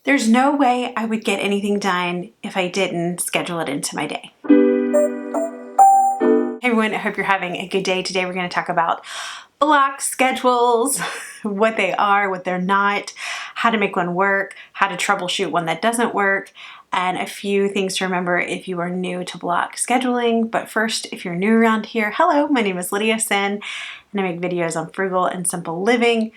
There's no way I would get anything done if I didn't schedule it into my day. Hey everyone, I hope you're having a good day. Today we're going to talk about block schedules, what they are, what they're not, how to make one work, how to troubleshoot one that doesn't work, and a few things to remember if you are new to block scheduling. But first, if you're new around here, hello, my name is Lydia Senn, and I make videos on frugal and simple living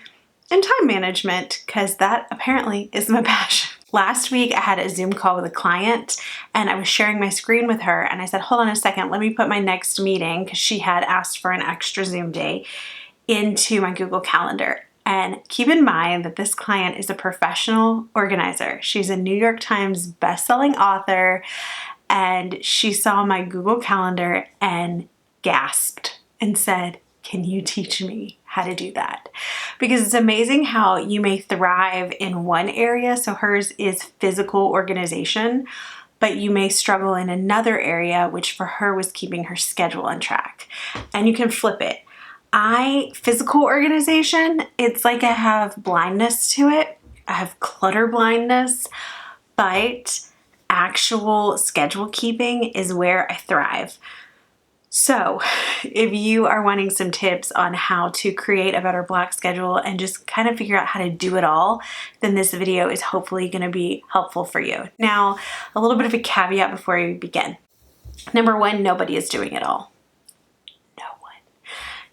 and time management because that apparently is my passion. Last week I had a Zoom call with a client and I was sharing my screen with her and I said, hold on a second, let me put my next meeting, because she had asked for an extra Zoom day, into my Google Calendar. And keep in mind that this client is a professional organizer. She's a New York Times bestselling author, and she saw my Google Calendar and gasped and said, can you teach me how to do that? Because it's amazing how you may thrive in one area. So hers is physical organization, but you may struggle in another area, which for her was keeping her schedule on track. And you can flip it. Physical organization, it's like I have blindness to it. I have clutter blindness, but actual schedule keeping is where I thrive. So if you are wanting some tips on how to create a better block schedule and just kind of figure out how to do it all, then this video is hopefully going to be helpful for you. Now, a little bit of a caveat before we begin. Number one, nobody is doing it all. No one.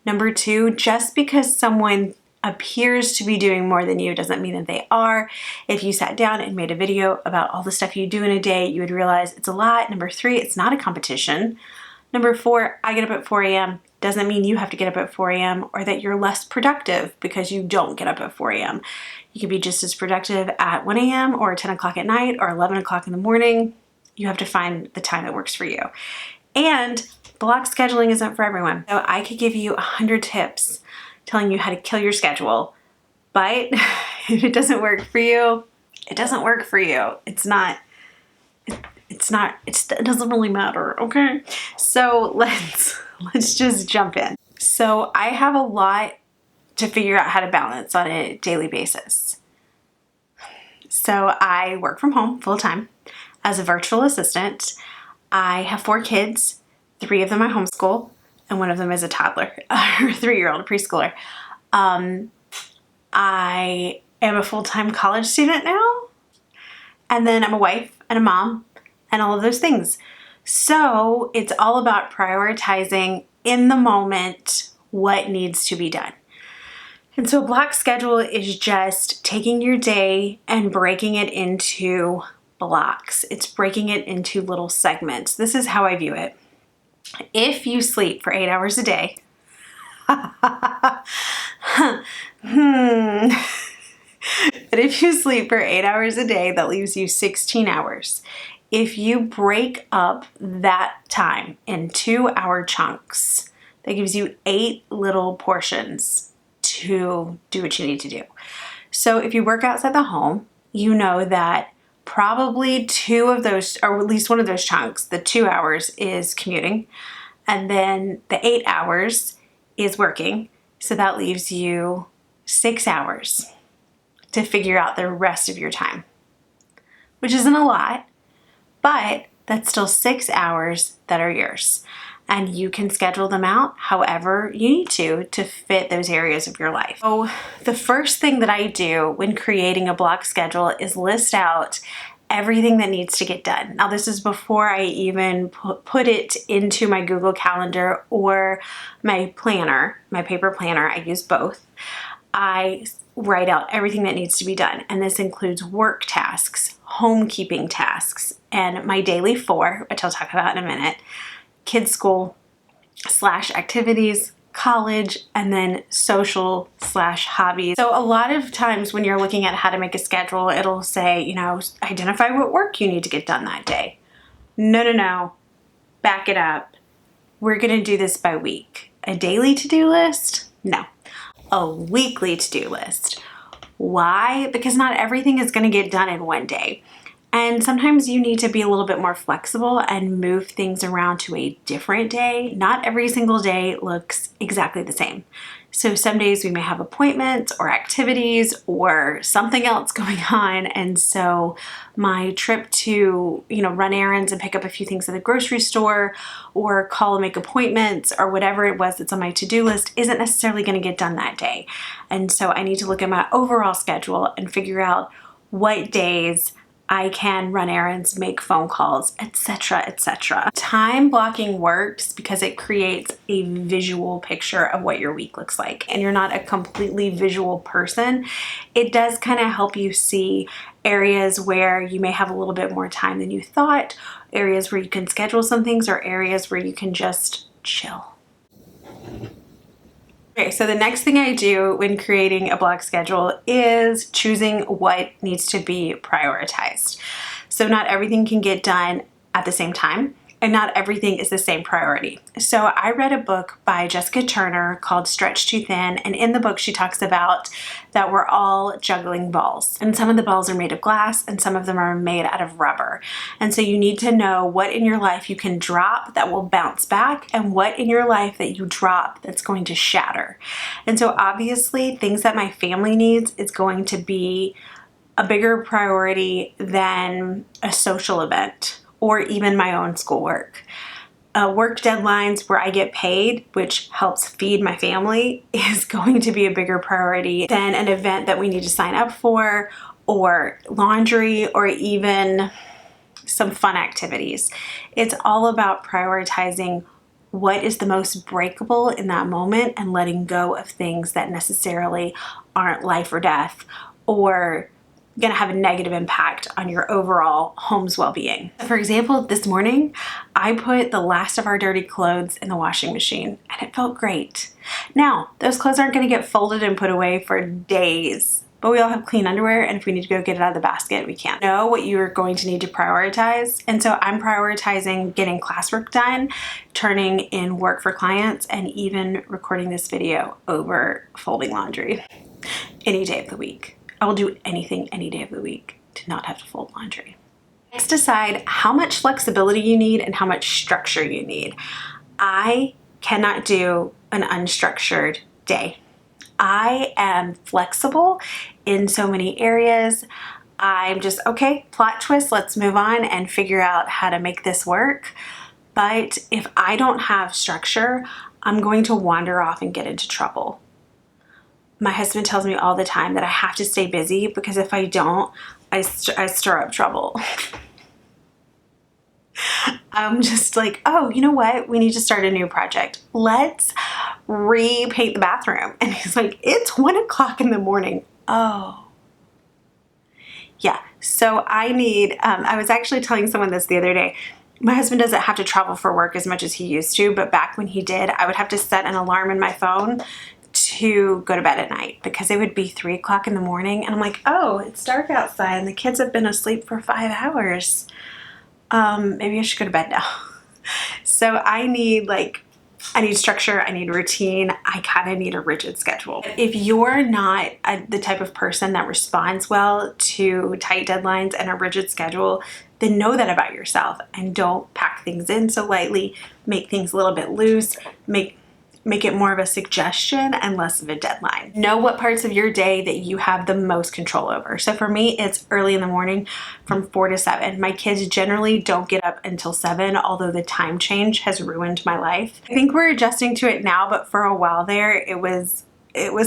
Number two, just because someone appears to be doing more than you doesn't mean that they are. If you sat down and made a video about all the stuff you do in a day, you would realize it's a lot. Number three, it's not a competition. Number four, I get up at 4 a.m. doesn't mean you have to get up at 4 a.m. or that you're less productive because you don't get up at 4 a.m. You can be just as productive at 1 a.m. or 10 o'clock at night or 11 o'clock in the morning. You have to find the time that works for you. And block scheduling isn't for everyone. So I could give you 100 tips telling you how to kill your schedule, but if it doesn't work for you, it doesn't work for you. It doesn't really matter, okay? So let's just jump in. So I have a lot to figure out how to balance on a daily basis. So I work from home full-time as a virtual assistant. I have 4 kids, 3 of them I homeschool, and 1 of them is a toddler, or 3-year-old preschooler. I am a full-time college student now, and then I'm a wife and a mom, and all of those things. So it's all about prioritizing in the moment what needs to be done. And so a block schedule is just taking your day and breaking it into blocks. It's breaking it into little segments. This is how I view it. If you sleep for 8 hours a day, but if you sleep for 8 hours a day, that leaves you 16 hours. If you break up that time in 2-hour chunks, that gives you 8 little portions to do what you need to do. So if you work outside the home, you know that probably 2 of those, or at least one of those chunks, the 2 hours is commuting, and then the 8 hours is working. So that leaves you 6 hours to figure out the rest of your time, which isn't a lot. But that's still 6 hours that are yours. And you can schedule them out however you need to fit those areas of your life. So the first thing that I do when creating a block schedule is list out everything that needs to get done. Now this is before I even put it into my Google Calendar or my planner, my paper planner. I use both. I write out everything that needs to be done. And this includes work tasks, homekeeping tasks, and my daily 4, which I'll talk about in a minute, kids' school / activities, college, and then social / hobbies. So a lot of times when you're looking at how to make a schedule, it'll say, identify what work you need to get done that day. No. Back it up. We're going to do this by week. A daily to-do list? No. A weekly to-do list. Why? Because not everything is going to get done in one day. And sometimes you need to be a little bit more flexible and move things around to a different day. Not every single day looks exactly the same. So some days we may have appointments or activities or something else going on. And so my trip to, run errands and pick up a few things at the grocery store or call and make appointments or whatever it was that's on my to-do list isn't necessarily going to get done that day. And so I need to look at my overall schedule and figure out what days I can run errands, make phone calls, etc., etc. Time blocking works because it creates a visual picture of what your week looks like. And you're not a completely visual person. It does kind of help you see areas where you may have a little bit more time than you thought, areas where you can schedule some things, or areas where you can just chill. Okay, so the next thing I do when creating a block schedule is choosing what needs to be prioritized. So not everything can get done at the same time, and not everything is the same priority. So I read a book by Jessica Turner called Stretched Too Thin, and in the book she talks about that we're all juggling balls. And some of the balls are made of glass and some of them are made out of rubber. And so you need to know what in your life you can drop that will bounce back and what in your life that you drop that's going to shatter. And so obviously things that my family needs is going to be a bigger priority than a social event or even my own schoolwork. Work deadlines where I get paid, which helps feed my family, is going to be a bigger priority than an event that we need to sign up for, or laundry, or even some fun activities. It's all about prioritizing what is the most breakable in that moment and letting go of things that necessarily aren't life or death or going to have a negative impact on your overall home's well-being. For example, this morning, I put the last of our dirty clothes in the washing machine and it felt great. Now, those clothes aren't going to get folded and put away for days, but we all have clean underwear, and if we need to go get it out of the basket, we can. Know what you're going to need to prioritize. And so I'm prioritizing getting classwork done, turning in work for clients, and even recording this video over folding laundry any day of the week. I will do anything any day of the week to not have to fold laundry. Next, decide how much flexibility you need and how much structure you need. I cannot do an unstructured day. I am flexible in so many areas. I'm just, okay, plot twist, let's move on and figure out how to make this work. But if I don't have structure, I'm going to wander off and get into trouble. My husband tells me all the time that I have to stay busy because if I don't, I stir up trouble. I'm just like, oh, you know what? We need to start a new project. Let's repaint the bathroom. And he's like, it's 1 o'clock in the morning. Oh. Yeah, so I was actually telling someone this the other day. My husband doesn't have to travel for work as much as he used to, but back when he did, I would have to set an alarm in my phone to go to bed at night because it would be 3 o'clock in the morning and I'm like, oh, it's dark outside and the kids have been asleep for 5 hours. Maybe I should go to bed now. So I need structure, I need routine, I kind of need a rigid schedule. If you're not the type of person that responds well to tight deadlines and a rigid schedule, then know that about yourself and don't pack things in so lightly, make things a little bit loose, make it more of a suggestion and less of a deadline. Know what parts of your day that you have the most control over. So for me, it's early in the morning from 4 to 7. My kids generally don't get up until 7, although the time change has ruined my life. I think we're adjusting to it now, but for a while there, it was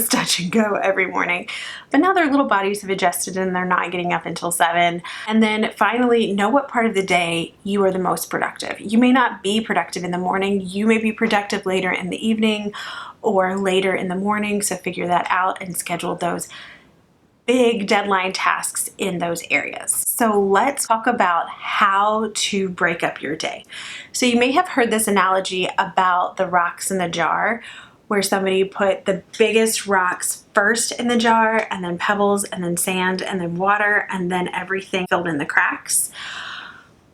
touch and go every morning. But now their little bodies have adjusted and they're not getting up until 7. And then finally, know what part of the day you are the most productive. You may not be productive in the morning. You may be productive later in the evening or later in the morning. So figure that out and schedule those big deadline tasks in those areas. So let's talk about how to break up your day. So you may have heard this analogy about the rocks in the jar, where somebody put the biggest rocks first in the jar and then pebbles and then sand and then water and then everything filled in the cracks.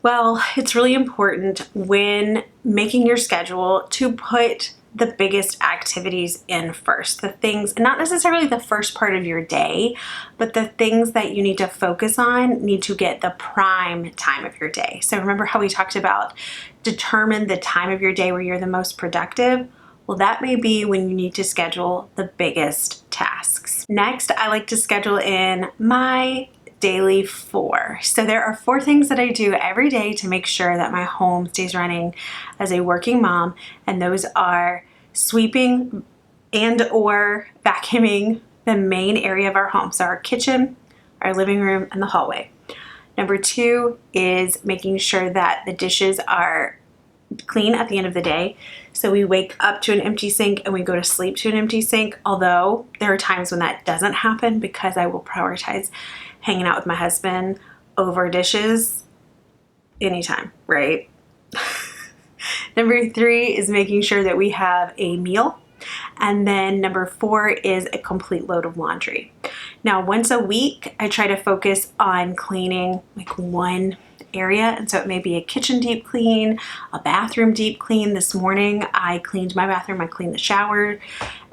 Well, it's really important when making your schedule to put the biggest activities in first. The things, not necessarily the first part of your day, but the things that you need to focus on need to get the prime time of your day. So remember how we talked about determine the time of your day where you're the most productive? Well, that may be when you need to schedule the biggest tasks. Next, I like to schedule in my daily 4. So there are 4 things that I do every day to make sure that my home stays running as a working mom, and those are sweeping and or vacuuming the main area of our home. So our kitchen, our living room, and the hallway. Number 2 is making sure that the dishes are clean at the end of the day. So we wake up to an empty sink and we go to sleep to an empty sink, although there are times when that doesn't happen because I will prioritize hanging out with my husband over dishes anytime, right? Number 3 is making sure that we have a meal. And then number 4 is a complete load of laundry. Now, once a week, I try to focus on cleaning like one area. And so it may be a kitchen deep clean, a bathroom deep clean. This morning, I cleaned my bathroom, I cleaned the shower.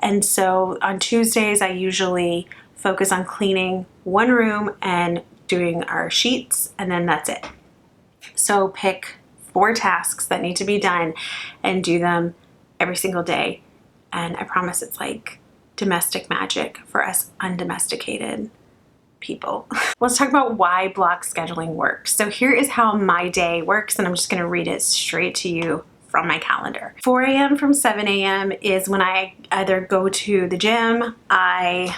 And so on Tuesdays, I usually focus on cleaning one room and doing our sheets, and then that's it. So pick 4 tasks that need to be done and do them every single day. And I promise it's like domestic magic for us undomesticated people. Let's talk about why block scheduling works. So here is how my day works, and I'm just going to read it straight to you from my calendar. 4 a.m. from 7 a.m. is when I either go to the gym, I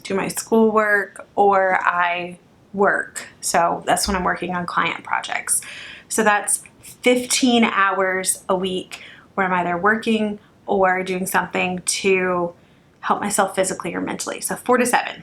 do my schoolwork, or I work. So that's when I'm working on client projects. So that's 15 hours a week where I'm either working or doing something to help myself physically or mentally. So 4 to 7.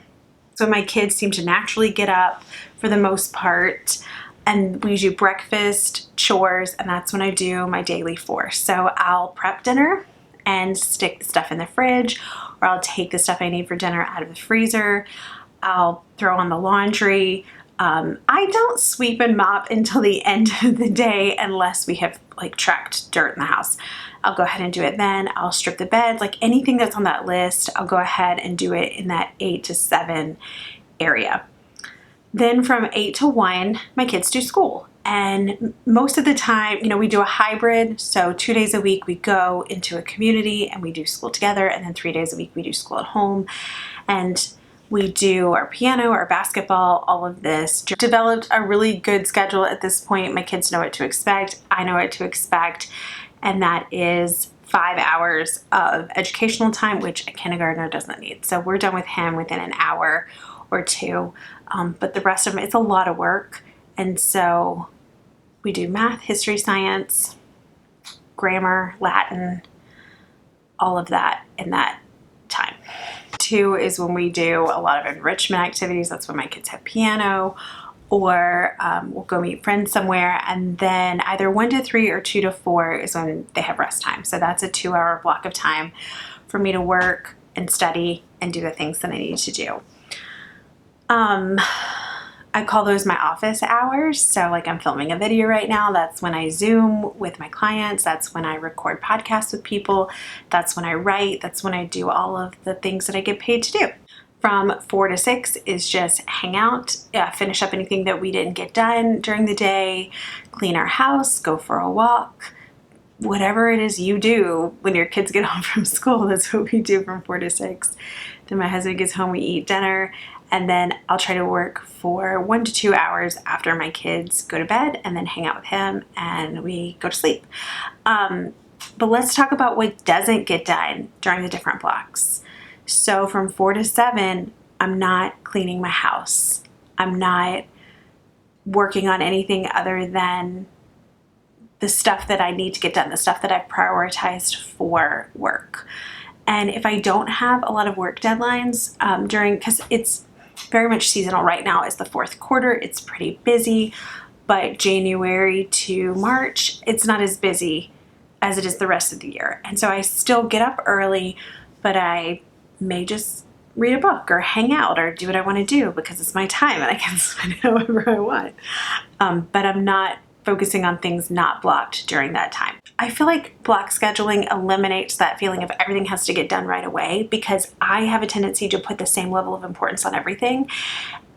So my kids seem to naturally get up for the most part, and we do breakfast, chores, and that's when I do my daily 4. So I'll prep dinner and stick stuff in the fridge, or I'll take the stuff I need for dinner out of the freezer. I'll throw on the laundry. I don't sweep and mop until the end of the day unless we have like tracked dirt in the house. I'll go ahead and do it then. I'll strip the bed, like anything that's on that list, I'll go ahead and do it in that 8 to 7 area. Then from 8 to 1, my kids do school. And most of the time, we do a hybrid. So 2 days a week we go into a community and we do school together. And then 3 days a week we do school at home. And we do our piano, our basketball, all of this. Developed a really good schedule at this point. My kids know what to expect. I know what to expect. And that is 5 hours of educational time, which a kindergartner doesn't need. So we're done with him within an hour or 2. But the rest of it, it's a lot of work. And so we do math, history, science, grammar, Latin, all of that in that time. 2 is when we do a lot of enrichment activities. That's when my kids have piano, or we'll go meet friends somewhere. And then either 1 to 3 or 2 to 4 is when they have rest time. So that's a 2-hour block of time for me to work and study and do the things that I need to do. I call those my office hours. So like I'm filming a video right now. That's when I Zoom with my clients. That's when I record podcasts with people. That's when I write. That's when I do all of the things that I get paid to do. From 4 to 6 is just hang out, finish up anything that we didn't get done during the day, clean our house, go for a walk, whatever it is you do when your kids get home from school. That's what we do from 4 to 6. Then my husband gets home, we eat dinner, and then I'll try to work for 1 to 2 hours after my kids go to bed, and then hang out with him and we go to sleep. But let's talk about what doesn't get done during the different blocks. So from 4 to 7, I'm not cleaning my house. I'm not working on anything other than the stuff that I need to get done, the stuff that I've prioritized for work. And if I don't have a lot of work deadlines because it's very much seasonal right now, is the 4th quarter, it's pretty busy, but January to March, it's not as busy as it is the rest of the year. And so I still get up early, but I may just read a book or hang out or do what I want to do because it's my time and I can spend it however I want. But I'm not focusing on things not blocked during that time. I feel like block scheduling eliminates that feeling of everything has to get done right away, because I have a tendency to put the same level of importance on everything.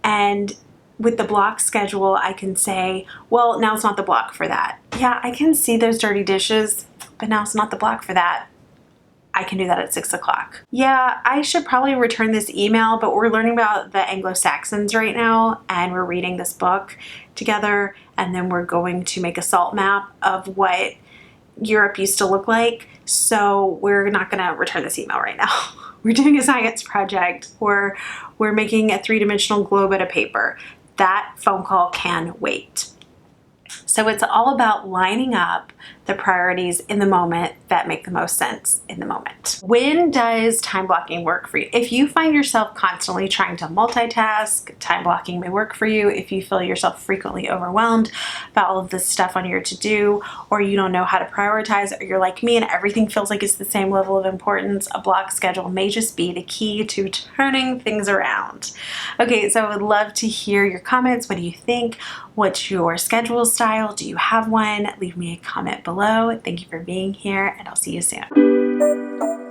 And with the block schedule, I can say, well, now it's not the block for that. Yeah, I can see those dirty dishes, but now it's not the block for that. I can do that at 6 o'clock. Yeah, I should probably return this email, but we're learning about the Anglo-Saxons right now, and we're reading this book together, and then we're going to make a salt map of what Europe used to look like. So we're not gonna return this email right now. We're doing a science project, or we're making a three-dimensional globe out of paper. That phone call can wait. So it's all about lining up the priorities in the moment that make the most sense in the moment. When does time blocking work for you? If you find yourself constantly trying to multitask, time blocking may work for you. If you feel yourself frequently overwhelmed by all of this stuff on your to-do, or you don't know how to prioritize, or you're like me and everything feels like it's the same level of importance, a block schedule may just be the key to turning things around. Okay, so I would love to hear your comments. What do you think? What's your schedule style? Do you have one? Leave me a comment below. Thank you for being here, and I'll see you soon.